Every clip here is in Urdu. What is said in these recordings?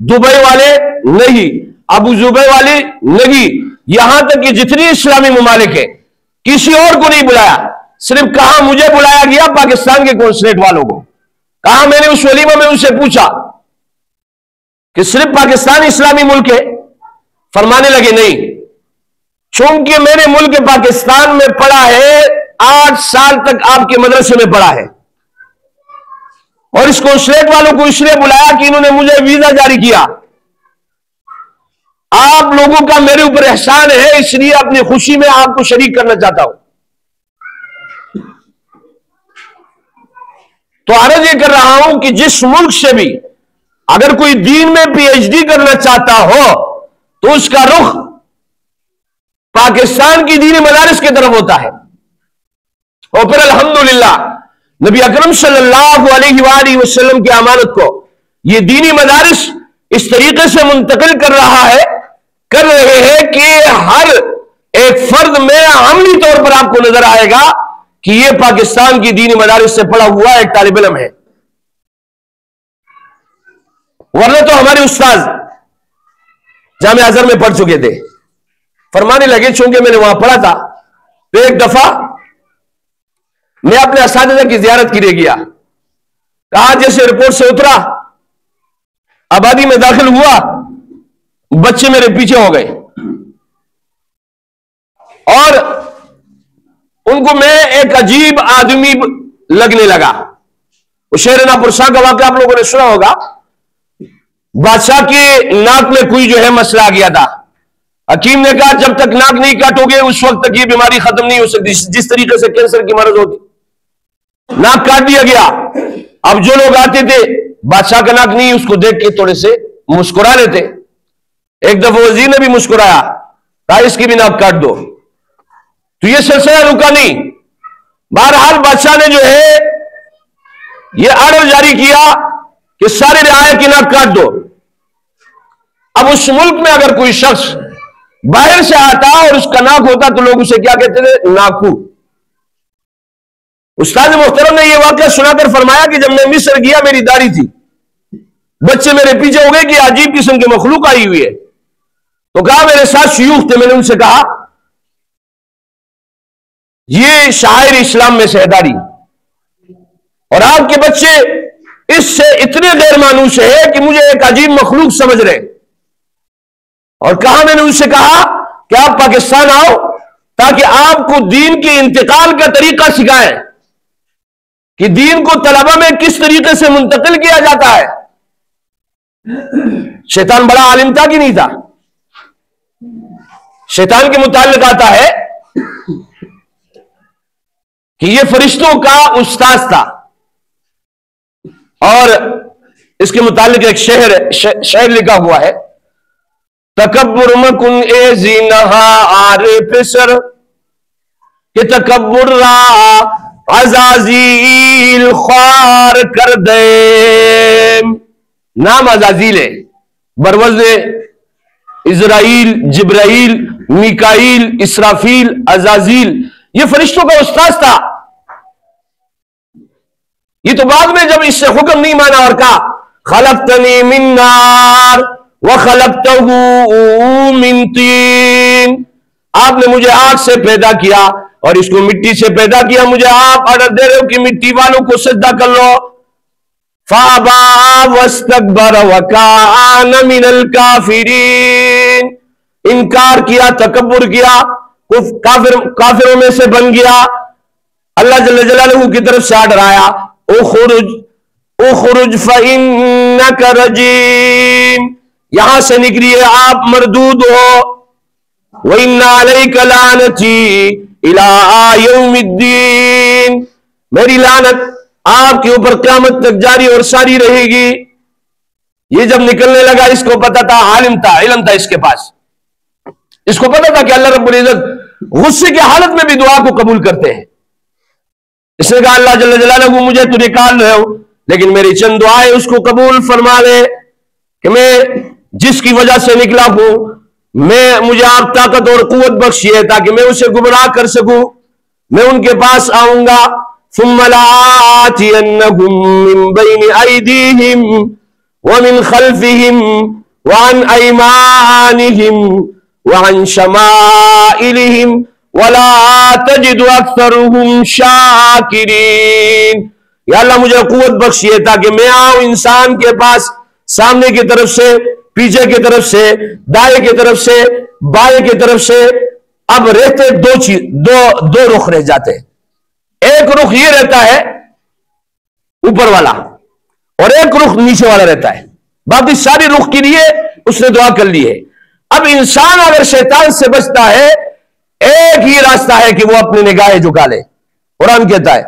دبئی والے نہیں، ابو ظبی والے نہیں، یہاں تک کہ جتنی اسلامی ممالک ہیں کسی اور کو نہیں بلایا، صرف کہا مجھے بلایا گیا پاکستان کے کونسلیٹ والوں کو، کہا میں نے اس ولیمہ میں ان سے پوچھا کہ صرف پاکستان اسلامی ملک ہے؟ فرمانے لگے نہیں، چونکہ میں نے ملک پاکستان میں پڑھا ہے، 8 سال تک آپ کے مدرسے میں پڑھا ہے، اور اس کونسلیٹ والوں کو اس لیے بلایا کہ انہوں نے مجھے ویزا جاری کیا، آپ لوگوں کا میرے اوپر احسان ہے، اس لیے اپنی خوشی میں آپ کو شریک کرنا چاہتا ہوں۔ تو عرض یہ کر رہا ہوں کہ جس ملک سے بھی اگر کوئی دین میں پی ایچ ڈی کرنا چاہتا ہو تو اس کا رخ پاکستان کی دینی مدارس کی طرف ہوتا ہے، اور پھر الحمدللہ نبی اکرم صلی اللہ علیہ وآلہ وسلم کی امانت کو یہ دینی مدارس اس طریقے سے منتقل کر رہے ہیں کہ ہر ایک فرد میں عملی طور پر آپ کو نظر آئے گا کہ یہ پاکستان کی دینی مدارس سے پڑھا ہوا ایک طالب علم ہے، ورنہ تو ہمارے استاذ جامعہ ازہر میں پڑھ چکے تھے۔ فرمانے لگے چونکہ میں نے وہاں پڑھا تھا تو ایک دفعہ میں اپنے اساتذہ کی زیارت کے لیے گیا، کہا جیسے ایئرپورٹ سے اترا آبادی میں داخل ہوا، بچے میرے پیچھے ہو گئے اور ان کو میں ایک عجیب آدمی لگنے لگا۔ وہ شہر ناپرسا کا واقعہ آپ لوگوں نے سنا ہوگا، بادشاہ کی ناک میں کوئی جو ہے مسئلہ آ گیا تھا، حکیم نے کہا جب تک ناک نہیں کاٹو گے اس وقت تک یہ بیماری ختم نہیں ہو سکتی، جس طریقے سے کینسر کی مرض ہوتی۔ ناک کاٹ دیا گیا، اب جو لوگ آتے تھے بادشاہ کا ناک نہیں، اس کو دیکھ کے تھوڑے سے مسکرا لیتے۔ ایک دفعہ وزیر نے بھی مسکرایا، کہا اس کی بھی ناک کاٹ دو، تو یہ سلسلہ رکا نہیں۔ بہرحال بادشاہ نے جو ہے یہ آرڈر جاری کیا کہ سارے رعایا کی ناک کاٹ دو۔ اب اس ملک میں اگر کوئی شخص باہر سے آتا اور اس کا ناک ہوتا تو لوگ اسے کیا کہتے تھے؟ ناکو۔ استاد محترم نے یہ واقعہ سنا کر فرمایا کہ جب میں مصر گیا میری داڑھی تھی، بچے میرے پیچھے ہو گئے کہ عجیب قسم کی مخلوق آئی ہوئی ہے، تو کہا میرے ساتھ شیوخ تھے، میں نے ان سے کہا یہ شاعر اسلام میں سے ہے داڑھی، اور آپ کے بچے اس سے اتنے غیر مانوس ہے کہ مجھے ایک عجیب مخلوق سمجھ رہے۔ اور کہا میں نے ان سے کہا کہ آپ پاکستان آؤ تاکہ آپ کو دین کے انتقال کا طریقہ سکھائیں کہ دین کو طلبہ میں کس طریقے سے منتقل کیا جاتا ہے۔ شیطان بڑا عالم تھا کہ نہیں تھا؟ شیطان کے متعلق آتا ہے کہ یہ فرشتوں کا استاذ تھا، اور اس کے متعلق ایک شعر لکھا ہوا ہے، تکبر مکن اے زینہا آرے پسر کہ تکبر را عزازیل خوار کر دے۔ نام عزازیل ہے، بروزن اسرائیل، جبرائیل، میکائیل، اسرافیل، عزازیل، یہ فرشتوں کا استاذ تھا۔ یہ تو بعد میں جب اس سے حکم نہیں مانا اور کہا خلقتنی من نار وخلقتہ من طین، آپ نے مجھے آگ سے پیدا کیا اور اس کو مٹی سے پیدا کیا، مجھے آپ آرڈر دے رہے ہو کہ مٹی والوں کو سجدہ کر لو۔ فابا واستکبر وکان من الکافرین، انکار کیا، تکبر کیا، کافروں میں سے بن گیا۔ اللہ جل جلالہ کی طرف سے آرڈر آیا اخرج فإنک رجیم، یہاں سے نکلیے آپ مردود ہو۔ وإن علیک لعنتی الی یوم الدین، میری لعنت آپ کے اوپر قیامت تک جاری اور ساری رہے گی۔ یہ جب نکلنے لگا اس کو پتا تھا، عالم تھا، علم تھا اس کے پاس، اس کو پتا تھا کہ اللہ رب العزت غصے کی حالت میں بھی دعا کو قبول کرتے ہیں۔ اس نے کہا اللہ جل جلالہ مجھے تو نکال رہے ہو لیکن میری چند دعائیں اس کو قبول فرما لے کہ میں جس کی وجہ سے نکلا ہوں مجھے آپ طاقت اور قوت بخشیے تاکہ میں اسے گمراہ کر سکوں۔ میں ان کے پاس آؤں گا، ثم لآتینہم من بین ایدیہم ومن خلفهم وعن ایمانهم وعن شمائلهم ولا تجد اکثرهم شاکرین۔ یا اللہ مجھے قوت بخشیے تاکہ میں آؤں انسان کے پاس سامنے کی طرف سے، پیچھے کی طرف سے، دائیں کی طرف سے، بائیں کی طرف سے۔ اب رہتے دو رخ رہ جاتے ہیں۔ ایک رخ یہ رہتا ہے اوپر والا، اور ایک رخ نیچے والا رہتا ہے۔ باقی ساری رخ کے لیے اس نے دعا کر لی ہے۔ اب انسان اگر شیطان سے بچتا ہے، ایک ہی راستہ ہے کہ وہ اپنی نگاہیں جھکا لے۔ قرآن کہتا ہے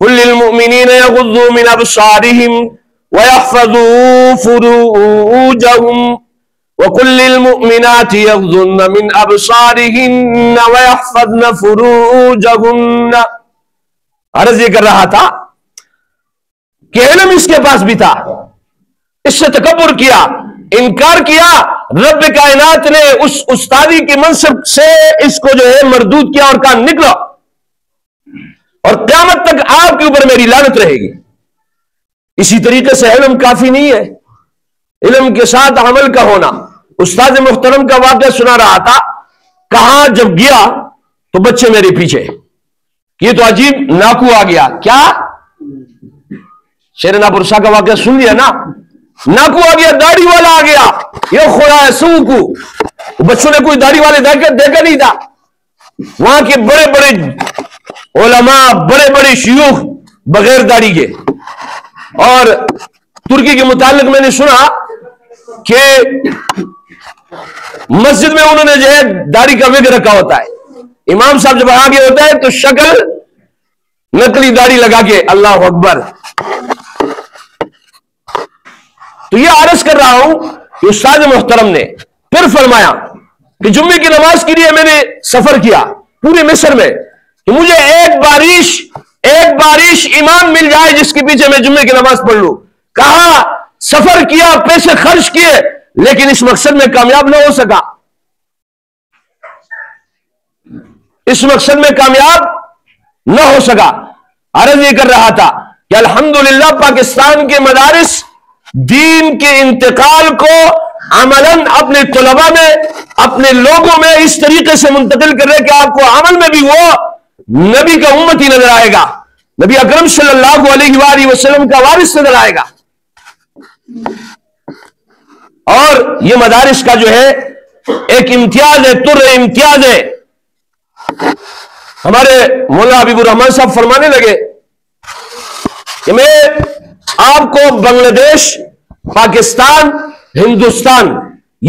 قل للمؤمنین یغضوا من ابصارہم ویحفظوا فروجہم وقل للمؤمنات یغضن من ابصارہن ویحفظن فروجہن۔ عرض یہ کر رہا تھا کہ علم اس کے پاس بھی تھا، اس سے تکبر کیا، انکار کیا، رب کائنات نے اس استادی کے منصب سے اس کو جو ہے مردود کیا اور کہا نکلو، اور قیامت تک آپ کے اوپر میری لعنت رہے گی۔ اسی طریقے سے علم کافی نہیں ہے، علم کے ساتھ عمل کا ہونا۔ استاد محترم کا واقعہ سنا رہا تھا، کہاں جب گیا تو بچے میرے پیچھے، یہ تو عجیب ناکو آ گیا۔ کیا شیر ناپرسا کا واقعہ سن لیا نا؟ ناکو آ گیا، داڑھی والا آ گیا، یہ خدا ہے سوکو۔ بچوں نے کوئی داڑھی والے دیکھا نہیں تھا۔ وہاں کے بڑے بڑے علماء، بڑے بڑے شیوخ بغیر داڑھی کے۔ اور ترکی کے متعلق میں نے سنا کہ مسجد میں انہوں نے جو ہے داڑھی کا وگ رکھا ہوتا ہے، امام صاحب جب آگے ہوتا ہے تو شکل نقلی داڑھی لگا کے، اللہ اکبر۔ تو یہ عرض کر رہا ہوں کہ استاد محترم نے پھر فرمایا کہ جمعے کی نماز کے لیے میں نے سفر کیا پورے مصر میں، کہ مجھے ایک بارش امام مل جائے جس کے پیچھے میں جمعے کی نماز پڑھ لوں۔ کہا سفر کیا، پیسے خرچ کیے، لیکن اس مقصد میں کامیاب نہ ہو سکا، اس مقصد میں کامیاب نہ ہو سکا۔ عرض یہ کر رہا تھا کہ الحمدللہ پاکستان کے مدارس دین کے انتقال کو عملاً اپنے طلباء میں، اپنے لوگوں میں اس طریقے سے منتقل کر رہے کہ آپ کو عمل میں بھی وہ نبی کا امتی نظر آئے گا، نبی اکرم صلی اللہ علیہ وآلہ وسلم کا وارث نظر آئے گا۔ اور یہ مدارس کا جو ہے ایک امتیاز ہے، تر امتیاز ہے۔ ہمارے مولانا حبیب الرحمان صاحب فرمانے لگے کہ میں آپ کو بنگلہ دیش، پاکستان، ہندوستان،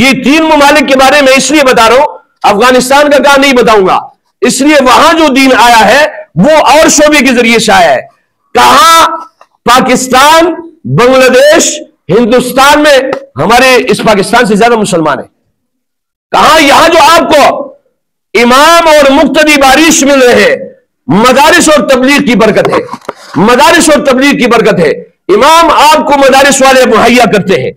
یہ تین ممالک کے بارے میں اس لیے بتا رہا ہوں، افغانستان کا کہاں نہیں بتاؤں گا، اس لیے وہاں جو دین آیا ہے وہ اور شعبے کے ذریعے سے آیا ہے۔ کہاں پاکستان، بنگلہ دیش، ہندوستان میں ہمارے اس پاکستان سے زیادہ مسلمان ہیں۔ کہاں یہاں جو آپ کو امام اور مقتدی بارش مل رہے ہیں، مدارس اور تبلیغ کی برکت ہے، مدارس اور تبلیغ کی برکت ہے۔ امام آپ کو مدارس والے مہیا کرتے ہیں،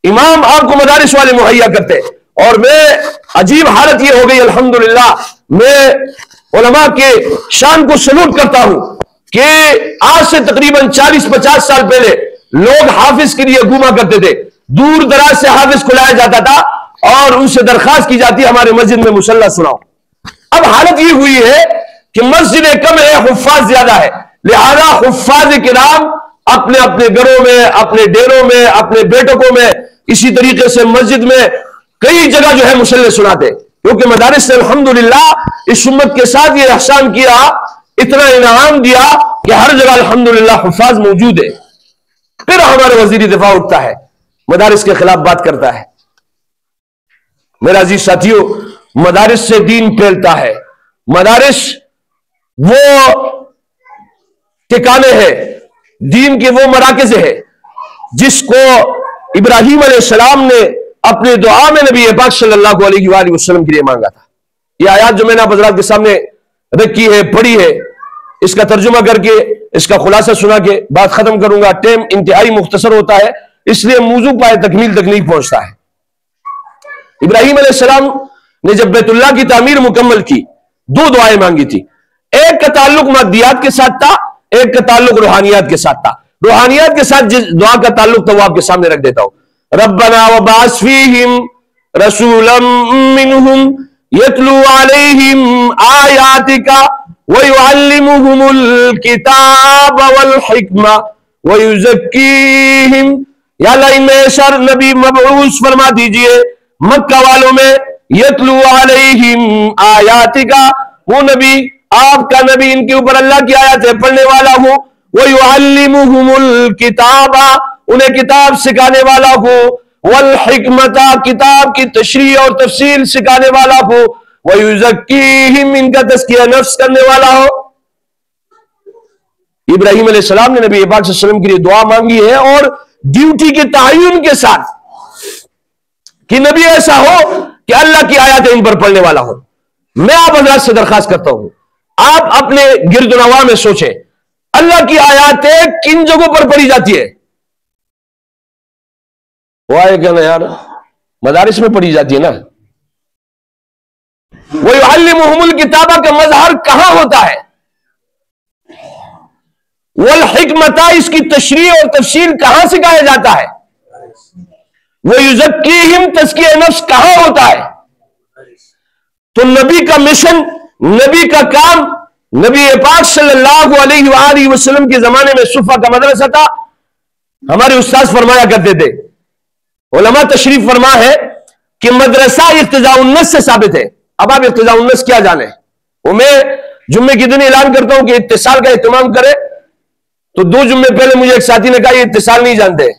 امام آپ کو مدارس والے مہیا کرتے ہیں۔ اور میں عجیب حالت یہ ہو گئی، الحمدللہ میں علماء کے شان کو سلوٹ کرتا ہوں کہ آج سے تقریباً 40-50 سال پہلے لوگ حافظ کے لیے گھوما کرتے تھے، دور دراز سے حافظ کو لایا جاتا تھا اور ان سے درخواست کی جاتی ہمارے مسجد میں مصلی سناؤ۔ اب حالت یہ ہوئی ہے کہ مسجدیں کم ہے، حفاظ زیادہ ہے، لہذا حفاظ کرام اپنے اپنے گھروں میں، اپنے ڈیروں میں، اپنے بیٹکوں میں، اسی طریقے سے مسجد میں کئی جگہ جو ہے مصلی سناتے، کیونکہ مدارس نے الحمدللہ اس امت کے ساتھ یہ احسان کیا، اتنا انعام دیا کہ ہر جگہ الحمدللہ حفاظ موجود ہے۔ پھر ہمارا وزیر دفاع اٹھتا ہے، مدارس کے خلاف بات کرتا ہے۔ میرا عزیز ساتھیو، مدارس سے دین پھیلتا ہے، مدارس وہ ٹھکانے ہیں، دین کے وہ مراکز ہے جس کو ابراہیم علیہ السلام نے اپنے دعا میں نبی پاک صلی اللہ علیہ وآلہ وسلم کے لیے مانگا تھا۔ یہ آیات جو میں نے آپ حضرات کے سامنے رکھی ہے، پڑھی ہے، اس کا ترجمہ کر کے، اس کا خلاصہ سنا کے بات ختم کروں گا۔ ٹائم انتہائی مختصر ہوتا ہے، اس لیے موضوع پائے تکمیل تک نہیں پہنچتا ہے۔ ابراہیم علیہ السلام نے جب بیت اللہ کی تعمیر مکمل کی، دو دعائیں مانگی تھی، ایک کا تعلق مادیات کے ساتھ تھا، ایک کا تعلق روحانیات کے ساتھ تھا۔ روحانیات کے ساتھ جس دعا کا تعلق تھا وہ آپ کے سامنے رکھ دیتا ہوں۔ ربنا وبعث فیہم رسولا منہم یتلو علیہم آیاتک ویعلمہم الکتاب والحکمہ ویزکیہم، یا اللہ ان میں شر نبی مبعوث فرما دیجئے مکہ والوں میں، یتلو علیہم آیاتک، وہ نبی آپ کا نبی ان کے اوپر اللہ کی آیاتیں پڑھنے والا ہو، وَيُعَلِّمُهُمُ الْكِتَابَ انہیں کتاب سکھانے والا ہو، وَالْحِکْمَةَ کتاب کی تشریح اور تفصیل سکھانے والا ہو، وَيُزَكِّيهِمْ ان کا تزکیہ نفس کرنے والا ہو۔ ابراہیم علیہ السلام نے نبی پاک صلی اللہ علیہ وسلم کے لیے دعا مانگی ہے، اور ڈیوٹی کے تعین کے ساتھ کہ نبی ایسا ہو کہ اللہ کی آیاتیں ان پر پڑھنے والا ہو۔ میں آپ حضرات سے درخواست کرتا ہوں، آپ اپنے گرد و نواح میں سوچیں اللہ کی آیاتیں کن جگہوں پر پڑھی جاتی ہے؟ وہ آئے کہنا یار مدارس میں پڑھی جاتی ہے نا۔ وَيُعَلِّمُهُمُ الْكِتَابَ کا مظہر کہاں ہوتا ہے؟ وَالْحِکْمَةَ اس کی تشریح اور تفصیل کہاں سکھایا جاتا ہے؟ وَيُزَكِّيهِمْ تزکیہ نفس کہاں ہوتا ہے؟ تو نبی کا مشن، نبی کا کام، نبی پاک صلی اللہ علیہ وآلہ وسلم کے زمانے میں صفہ کا مدرسہ تھا۔ ہمارے استاذ فرمایا کرتے تھے، علماء تشریف فرما ہے کہ مدرسہ اقتضاء النص سے ثابت ہے۔ اب آپ اقتضاء النص کیا جانے، وہ میں جمعے کے دن اعلان کرتا ہوں کہ اتصال کا اہتمام کرے، تو 2 جمعے پہلے مجھے ایک ساتھی نے کہا یہ اتصال نہیں جانتے۔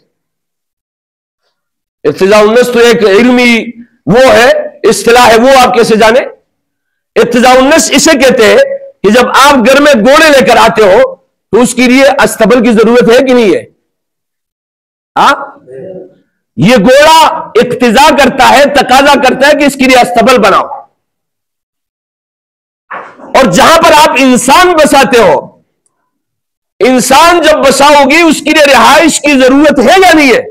اقتضاء النص تو ایک علمی وہ ہے، اصطلاح ہے، وہ آپ کیسے جانے؟ اقتضاء النص اسے کہتے ہیں کہ جب آپ گھر میں گوڑے لے کر آتے ہو تو اس کے لیے استبل کی ضرورت ہے کہ نہیں ہے؟ یہ گوڑا اقتضاء کرتا ہے، تقاضا کرتا ہے کہ اس کے لیے استبل بناؤ۔ اور جہاں پر آپ انسان بساتے ہو، انسان جب بساؤ گی اس کے لیے رہائش کی ضرورت ہے یا نہیں ہے؟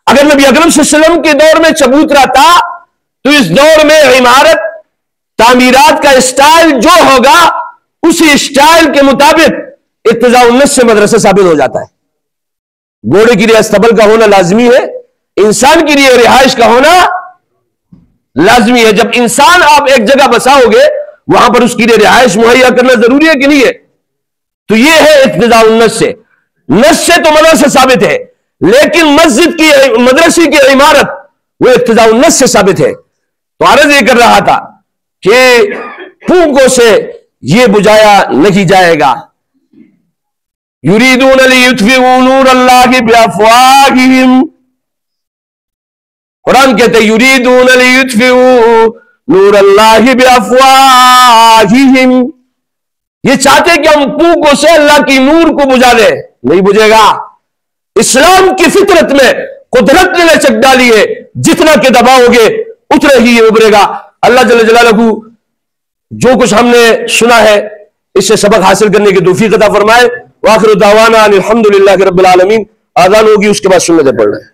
اگر نبی اکرم صلی اللہ علیہ وسلم کے دور میں چبوترا تھا تو اس دور میں عمارت تعمیرات کا اسٹائل جو ہوگا اسی اسٹائل کے مطابق اقتضاء النص سے مدرسہ ثابت ہو جاتا ہے۔ گھوڑے کے لیے استبل کا ہونا لازمی ہے، انسان کے لیے رہائش کا ہونا لازمی ہے۔ جب انسان آپ ایک جگہ بساؤ گے وہاں پر اس کے لیے رہائش مہیا کرنا ضروری ہے کہ نہیں ہے؟ تو یہ ہے اقتضاء النص سے۔ نص سے تو مدرسہ ثابت ہے، لیکن مسجد کی مدرسے کی عمارت وہ اقتضاء النص سے ثابت ہے۔ تو عرض یہ کر رہا تھا کہ پھونکوں سے یہ بجھایا نہیں جائے گا۔ یریدون لیطفئوا نور اللہ بافواہہم، قرآن کہتے ہیں یریدون لیطفئوا نور اللہ بافواہہم، یہ چاہتے کہ ہم پھونکوں سے اللہ کی نور کو بجھا دیں، نہیں بجھے گا۔ اسلام کی فطرت میں قدرت نے لچک ڈالی ہے، جتنا کہ دباؤ گے اتنا ہی یہ ابھرے گا۔ اللہ جل جلالہ جو کچھ ہم نے سنا ہے اس سے سبق حاصل کرنے کی توفیق عطا فرمائے۔ وآخر دعوانا ان الحمد للہ رب العالمین۔ آذان ہوگی اس کے بعد سنتیں پڑھ رہے ہیں۔